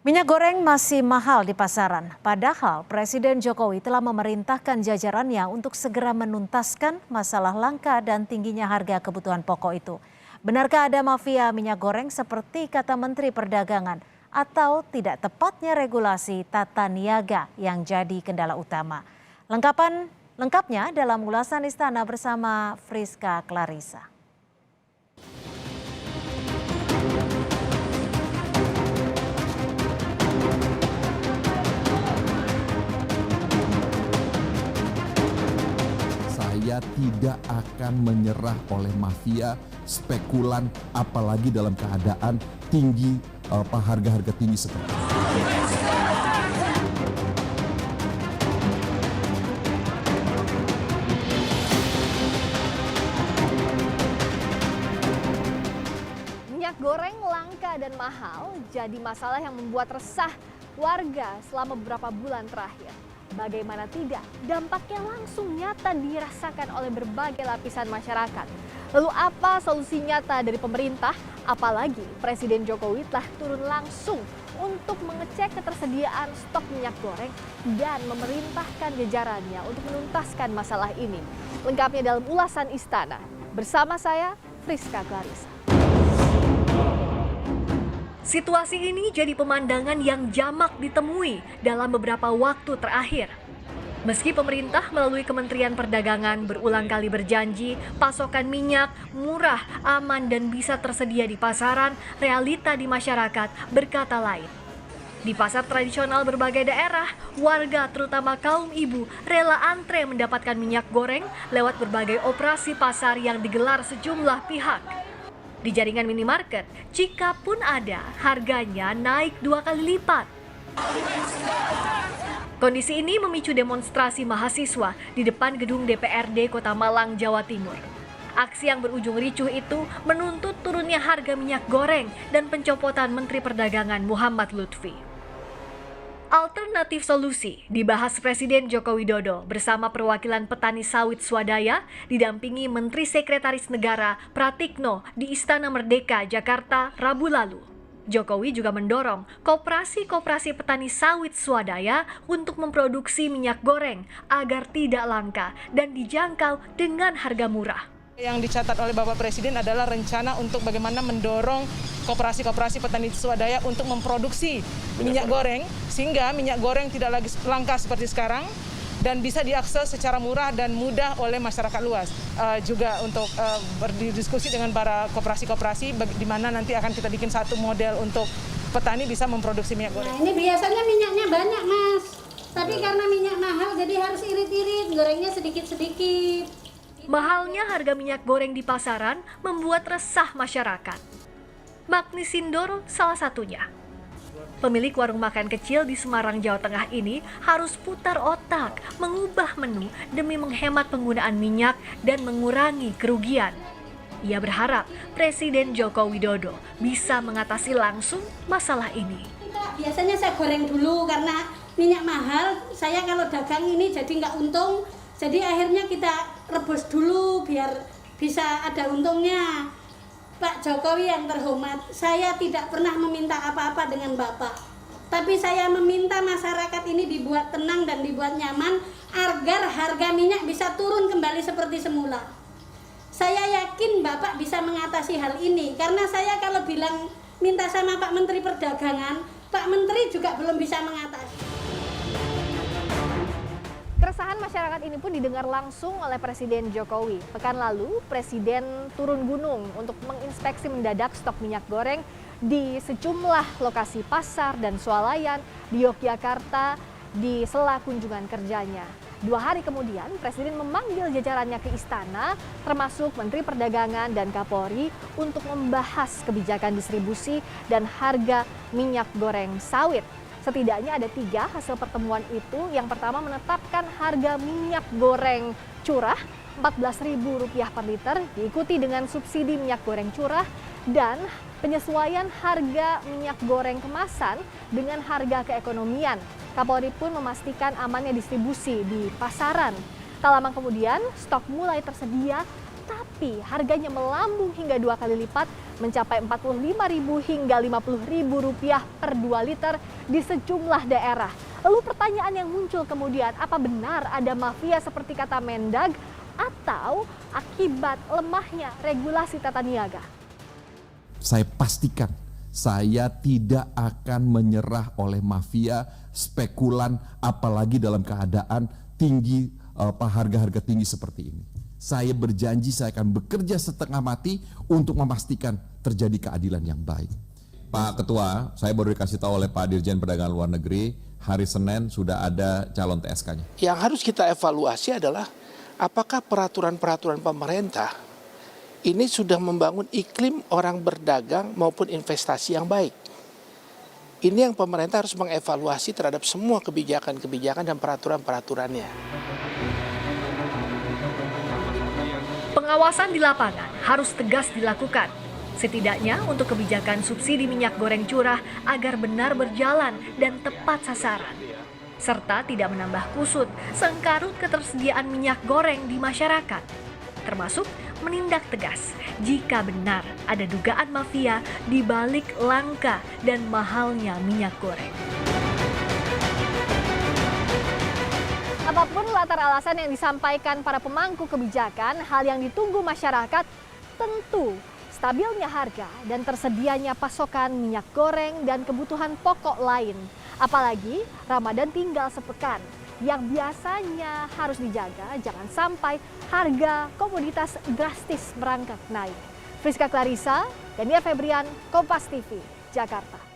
Minyak goreng masih mahal di pasaran, padahal Presiden Jokowi telah memerintahkan jajarannya untuk segera menuntaskan masalah langka dan tingginya harga kebutuhan pokok itu. Benarkah ada mafia minyak goreng seperti kata Menteri Perdagangan atau tidak tepatnya regulasi tata niaga yang jadi kendala utama? Lengkapnya dalam ulasan Istana bersama Friska Clarissa. Saya tidak akan menyerah oleh mafia, spekulan, apalagi dalam keadaan tinggi, harga-harga tinggi seperti ini. Minyak goreng langka dan mahal jadi masalah yang membuat resah warga selama beberapa bulan terakhir. Bagaimana tidak, dampaknya langsung nyata dirasakan oleh berbagai lapisan masyarakat. Lalu apa solusi nyata dari pemerintah? Apalagi Presiden Jokowi telah turun langsung untuk mengecek ketersediaan stok minyak goreng dan memerintahkan jajarannya untuk menuntaskan masalah ini. Lengkapnya dalam ulasan Istana. Bersama saya, Friska Clarissa. Situasi ini jadi pemandangan yang jamak ditemui dalam beberapa waktu terakhir. Meski pemerintah melalui Kementerian Perdagangan berulang kali berjanji pasokan minyak murah, aman, dan bisa tersedia di pasaran, realita di masyarakat berkata lain. Di pasar tradisional berbagai daerah, warga terutama kaum ibu rela antre mendapatkan minyak goreng lewat berbagai operasi pasar yang digelar sejumlah pihak. Di jaringan minimarket, jika pun ada, harganya naik 2 kali lipat. Kondisi ini memicu demonstrasi mahasiswa di depan gedung DPRD Kota Malang, Jawa Timur. Aksi yang berujung ricuh itu menuntut turunnya harga minyak goreng dan pencopotan Menteri Perdagangan Muhammad Lutfi. Alternatif solusi dibahas Presiden Joko Widodo bersama perwakilan petani sawit swadaya didampingi Menteri Sekretaris Negara Pratikno di Istana Merdeka, Jakarta, Rabu lalu. Jokowi juga mendorong koperasi-koperasi petani sawit swadaya untuk memproduksi minyak goreng agar tidak langka dan dijangkau dengan harga murah. Yang dicatat oleh Bapak Presiden adalah rencana untuk bagaimana mendorong koperasi-koperasi petani swadaya untuk memproduksi minyak goreng sehingga minyak goreng tidak lagi langka seperti sekarang dan bisa diakses secara murah dan mudah oleh masyarakat luas. Juga untuk berdiskusi dengan para koperasi-koperasi di mana nanti akan kita bikin satu model untuk petani bisa memproduksi minyak goreng. Nah, ini biasanya minyaknya banyak, Mas. Tapi karena minyak mahal jadi harus irit-irit, gorengnya sedikit-sedikit. Mahalnya harga minyak goreng di pasaran membuat resah masyarakat. Magni Sindoro salah satunya. Pemilik warung makan kecil di Semarang, Jawa Tengah ini harus putar otak mengubah menu demi menghemat penggunaan minyak dan mengurangi kerugian. Ia berharap Presiden Joko Widodo bisa mengatasi langsung masalah ini. Biasanya saya goreng dulu karena minyak mahal, saya kalau dagang ini jadi nggak untung. Jadi akhirnya kita rebus dulu biar bisa ada untungnya. Pak Jokowi yang terhormat, saya tidak pernah meminta apa-apa dengan Bapak. Tapi saya meminta masyarakat ini dibuat tenang dan dibuat nyaman agar harga minyak bisa turun kembali seperti semula. Saya yakin Bapak bisa mengatasi hal ini karena saya kalau bilang minta sama Pak Menteri Perdagangan, Pak Menteri juga belum bisa mengatasi. Keresahan masyarakat ini pun didengar langsung oleh Presiden Jokowi. Pekan lalu, Presiden turun gunung untuk menginspeksi mendadak stok minyak goreng di sejumlah lokasi pasar dan swalayan di Yogyakarta di sela kunjungan kerjanya. 2 hari kemudian, Presiden memanggil jajarannya ke istana, termasuk Menteri Perdagangan dan Kapolri, untuk membahas kebijakan distribusi dan harga minyak goreng sawit. Setidaknya ada 3 hasil pertemuan itu. Yang pertama menetapkan harga minyak goreng curah Rp14.000 per liter, diikuti dengan subsidi minyak goreng curah dan penyesuaian harga minyak goreng kemasan dengan harga keekonomian. Kapolri pun memastikan amannya distribusi di pasaran. Tak lama kemudian, stok mulai tersedia Tetapi harganya melambung hingga 2 kali lipat, mencapai Rp45.000 hingga Rp50.000 per 2 liter di sejumlah daerah. Lalu pertanyaan yang muncul kemudian, apa benar ada mafia seperti kata Mendag atau akibat lemahnya regulasi tata niaga? Saya pastikan saya tidak akan menyerah oleh mafia, spekulan, apalagi dalam keadaan tinggi, harga-harga tinggi seperti ini. Saya berjanji saya akan bekerja setengah mati untuk memastikan terjadi keadilan yang baik. Pak Ketua, saya baru dikasih tahu oleh Pak Dirjen Perdagangan Luar Negeri, hari Senin sudah ada calon TSK-nya. Yang harus kita evaluasi adalah apakah peraturan-peraturan pemerintah ini sudah membangun iklim orang berdagang maupun investasi yang baik. Ini yang pemerintah harus mengevaluasi terhadap semua kebijakan-kebijakan dan peraturan-peraturannya. Pengawasan di lapangan harus tegas dilakukan, setidaknya untuk kebijakan subsidi minyak goreng curah agar benar berjalan dan tepat sasaran, serta tidak menambah kusut sengkarut ketersediaan minyak goreng di masyarakat, termasuk menindak tegas jika benar ada dugaan mafia di balik langka dan mahalnya minyak goreng. Apapun latar alasan yang disampaikan para pemangku kebijakan, hal yang ditunggu masyarakat tentu stabilnya harga dan tersedianya pasokan minyak goreng dan kebutuhan pokok lain. Apalagi Ramadan tinggal sepekan, yang biasanya harus dijaga jangan sampai harga komoditas drastis merangkak naik. Friska Clarissa, Daniel Febrian, Kompas TV, Jakarta.